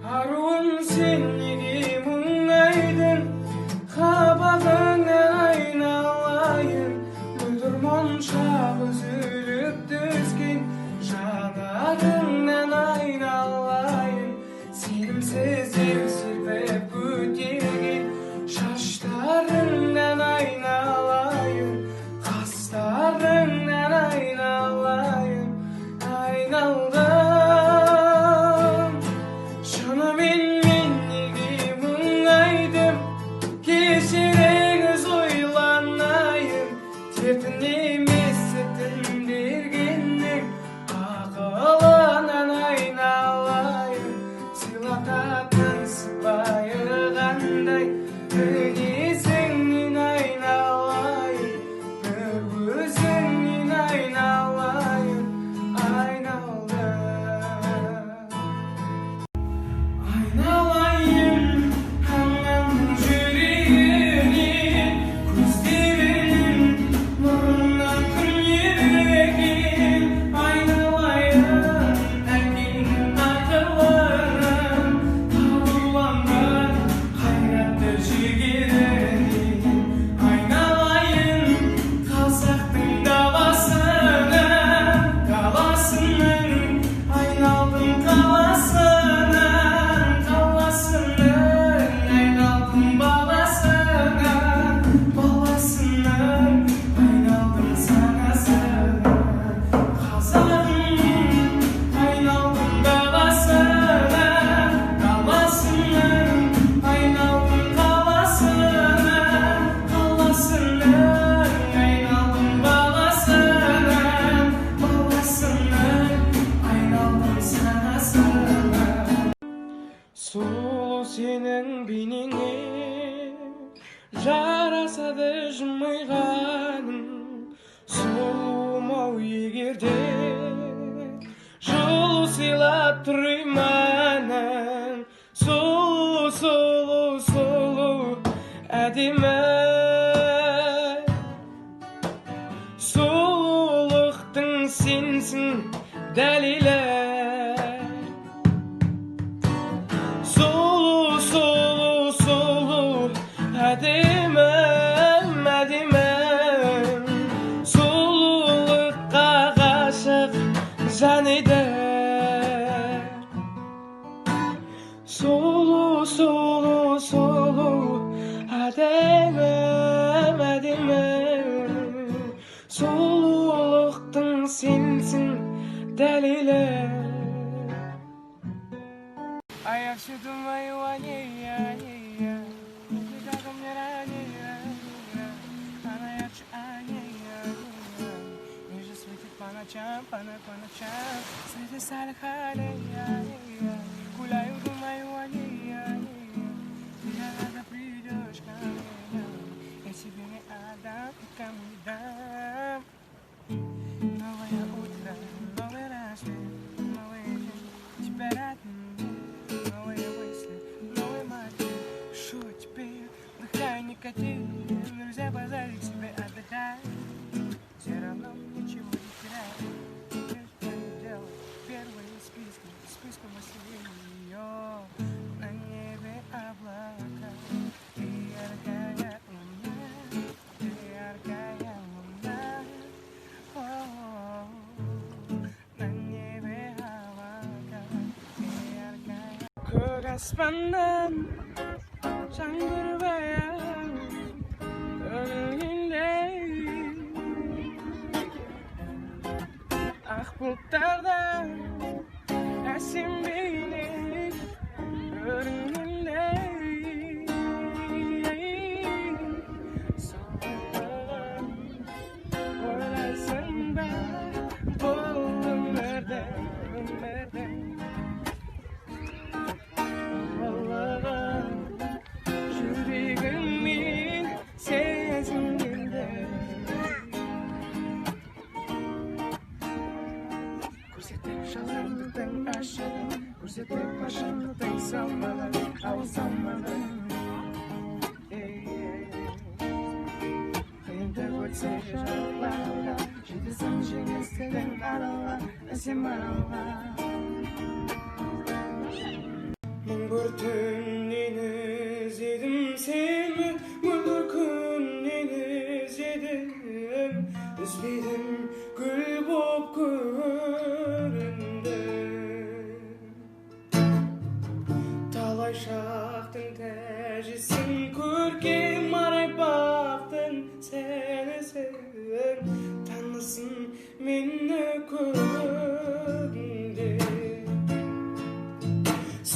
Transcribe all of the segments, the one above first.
Aruun sen neге мұңайдың, қабағыңнан айналайын, мөлдір моншақ үзіліп түскен жанарыңнан айналайын, сенімсіз серпіп көтерген шаштарыңнан айналайын, қастарыңнан айналайын, айналдым. Шынымен мен неге мұңайдым, кешіріңіз ойланайын, дертін емес сәтін бергеннің ақылынан айналайын, сыйлататын сыпайы қандай мінезіңнен айналайын, бір өзіңнен айналайын, айналдым. Айналайын қанның жүрегіне, көздерінің нұрынан күллеген, айналайын әкеңнің ақылынан, табырланған қайратты жігеріне, айналайын қазақтың даласынан, айналдым қаласынан, айналдым баласынан, айналдым санасынан, қазағым айналдым даласынан, айналдым қаласынан, айналдым баласынан, айналдым санасынан. Сұлу сенің бейнеңе жарасады жымиғаның, сұлумау егерде жылу сыйлап тұр иманың, сұлу, сұлу, сұлу, әдемі, сұлулықтың сенсің дәлелі. Сұлу, сұлу, сұлу, әдемім, әдемім, сұлулыққа ғашық жан еді. Сұлу, сұлу, сұлу, әдемім, әдемім, сұлулықтың сенсің дәлелі. А я все думаю о ней, как мне ранее, она ярче о ней, ниже светит по ночам, по ночам, среди старых аллей, гуляю, думаю о ней, ты рада придешь ко мне, я тебе не отдам, никому не дам. Новое утро, новый рассвет, новый день, тебя рядом. Новые мысли, новый мотив, пишу теперь, вдыхай никотин, нельзя позволить себе отдыхать, все равно ничего не теряй, лишь бы делать первые списки мыслей, на небе облака, ты яркая луна, на небе облака, ты яркая. Көк аспаннан жаңбыр баяу төгілгендей, ақ бұлттардан әсем бейнең көрінгендей, соңғы ойлайсың ба бұл өмірде, жүрегіммен сезінгенде, көрсетіп жалғандықтың ашығын, көрсетіп ғашықтықтың салмағын, ау салмағын. Қиындық өтсе жалғауға, жетесің жеңістігін аралға, әсем аралға. Мың бір түннен іздедім сені, мөлдір күннен іздедім, үзбедім гүл боп көріндім. Талай шақтың тәжісін көркем арай бақтың сәнісің, танысың мені көгінде.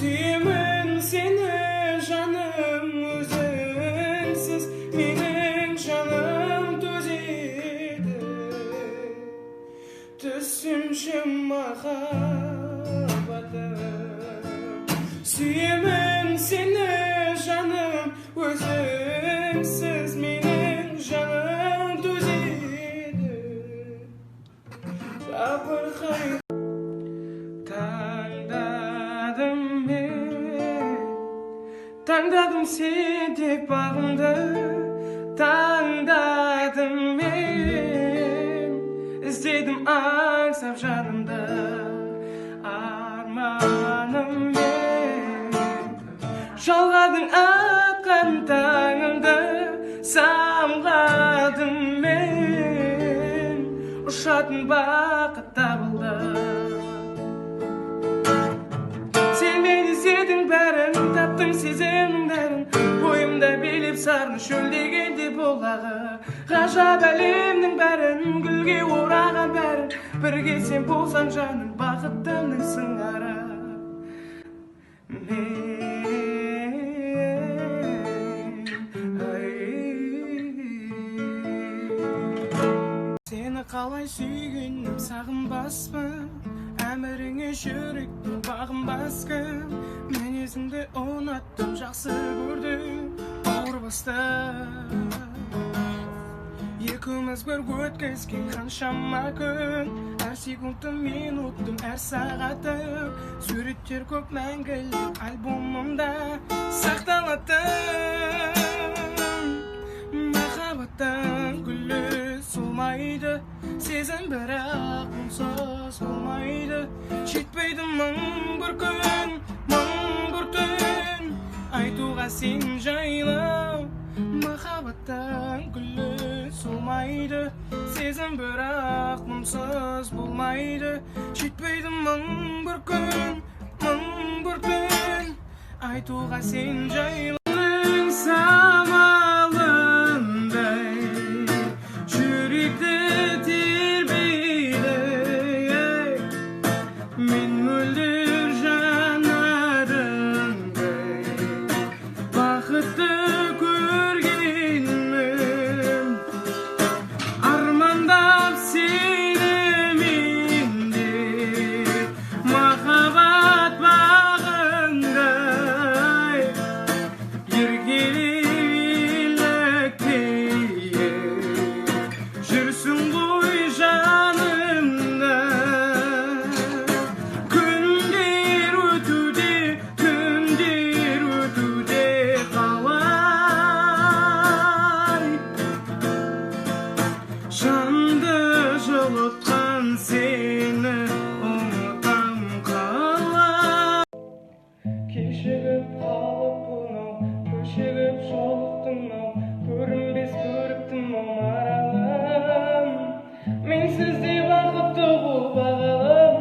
Сүйемін сені жаным, өзіңсіз менің жаным төзеді. Түсінші махаббатым. Сүйемін сені жаным, өзіңсіз менің жаным төзеді. Жабырқай таңдадым сен деп бағымды, таңдадым мен, іздедім аңсап жанымды, арманым мен. Жалғадың атқан таңымды, самғадым мен, ұшатын бақыт табылды. Сен мен іздедің бәрін, таптың сезімнің нәрін, бойымда билеп сарны шөлдегенде болағы. Ғажап әлемнің бәрін, гүлге ораған бәрін, бірге сен болсаң жаным, бақыттымның сыңары. Сені қалай сүйгенім сағынбаспын, әміріңе жүректі бағынбас кім. Мінезіңді ұнаттым, жақсы көрдім, ауыр басты. Екеуміз бір өткізген қаншама күн, әр секундты минуттың, әр сағатым. Суреттер көп мәңгілік альбомымда сақталатын. Махаббаттың гүлі солмайды, сезім бірақ мұңсыз болмайды. Жетпейді мың бір күн, мың бір түн, айтуға сен жайлы. Махаббаттың гүлі солмайды, сезім бірақ мұңсыз болмайды. Жетпейді мың бір күн, мың бір түн, айтуға сен жайлы. Самалындай жүректі тербейді, мен мөлдір жанарыңдай бақытты көргенмін. Армандап сені мен де махаббат бағындай, жүрсің ғой жанымда. Күндер өтуде қалай, жанды жылытқан сені ұмытам қалай. Кешігіп қалып бұнау, көшігіп жолықтың-ау, көрінбес көріктім маралым. Мен сізде бақытты бол бағалым,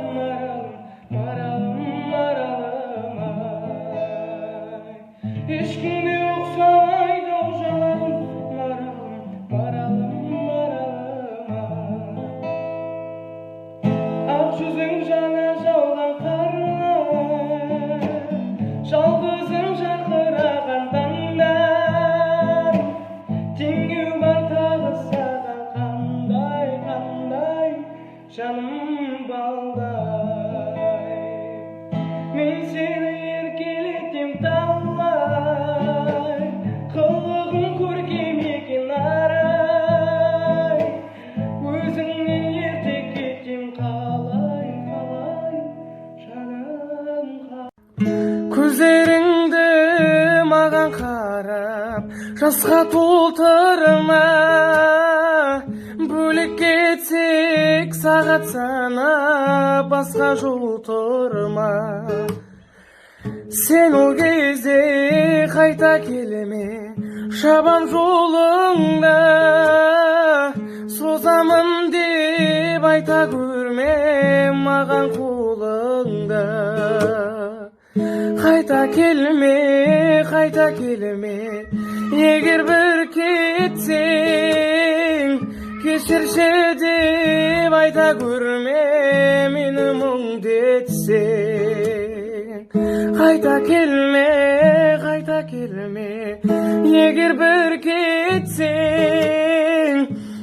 маралым, маралым, ай. Ешкімге ұқсамайды ау жаным, маралым, маралым, маралым, ай. Ақ жүзің жаңа жауған қарнай, жалғызым жарқыраған таңдай. Теңеу бар тағы саған қандай, қандай, жаным балдай. Мен сені еркелетем талай, қылығың көркем екен арай. Өзіңнен ерте кетем қалай, қалай, жаным қалай. Көздеріңді маған қарап, жасқа толтырма. Бөлек кетсек сағат санап, басқа жол тұрма. Sen o кезде қайта келеме, шабам жолыңда, созамын деп айта көрме маған қолыңда. Қайта келме, егер бір кетсең, кешірші деп айта көрме мені мұңдетсең. Қайта келме, егер бір кетсең,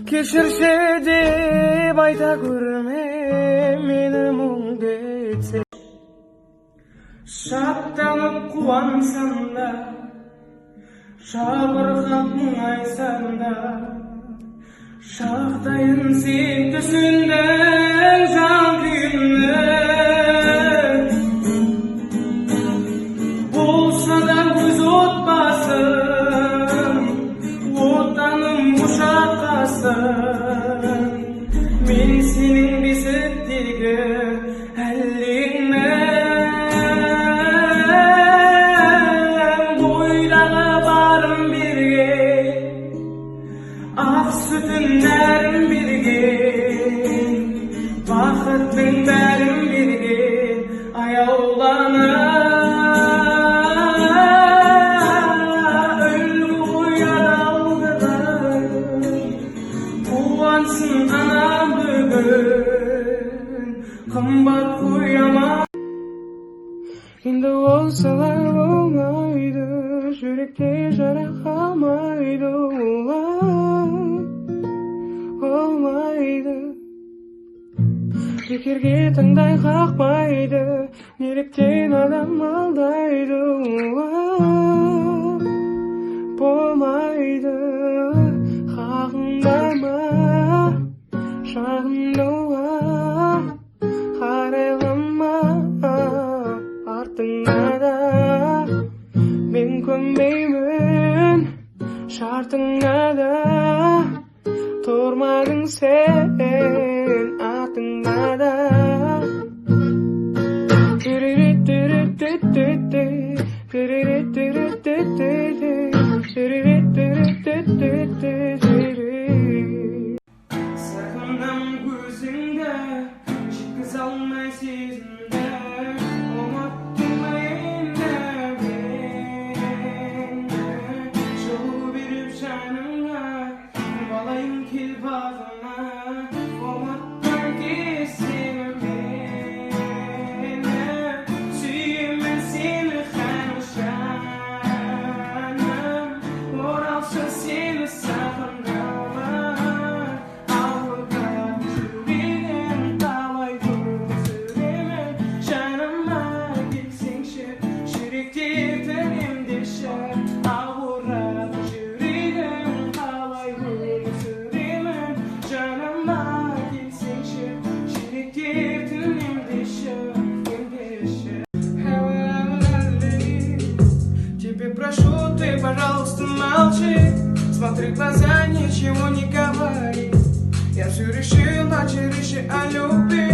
кешірші деп айта көрме мені мұңдетсең. Шаттанып қуансам да, жабырқап мұңайсам да, шақтайын сен түсіндің жан күйімді. Болса да өз отбасым, отаным ошаққасың, мен сенің бесіктегі әлеммін. Бойдағы барым берге, ақ сүтін нәрін берген, бақыттың бәрін берген, аяулана үлгі адалдығын. Қуансын анам бүгін, қымбат қояма. Енді олсалар болмайды, жүректе жара қалмайды, болмайды. Бекерге таңдай қақпайды, неліктен адам алдайды, болмайды. Хақыңдама, жағымдауға қарайлама, артыңа да мен көнбеймін, шартыңа да тұрмадың сен, артыңа да. Сағынам көзіңді, жеткізе алмай сезімді, ұмыттың ба енді мені. Жылу беріп жаныңа, балайын кел бағыма, ұмыттың кесені мені. Сүйемін сені ханшаным, оралшы сені сағындама, ауыртып жүрегім талай күн сүремін. Жаныма келсеңші, жүректе тінемдеші, ауыртып жүрегім талай күн сүремін. Жаныма келсеңші, жүректе тінемдеші, емдеші. Тебе прошу, ты, пожалуйста, молчи, смотри в глаза, ничего не говори. Я все решил, начал решить о любви,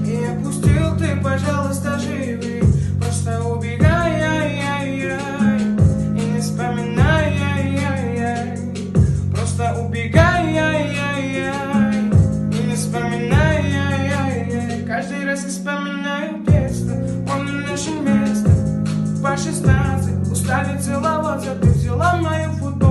и опустил, ты, пожалуйста, живи. Просто убегай, ай-яй-яй, и не вспоминай, ай-яй-яй. Просто убегай, ай-яй-яй, и не вспоминай, ай-яй-яй. Каждый раз вспоминаю детство, помню наше место. По 16 устали целоваться, ты взяла мою футболку.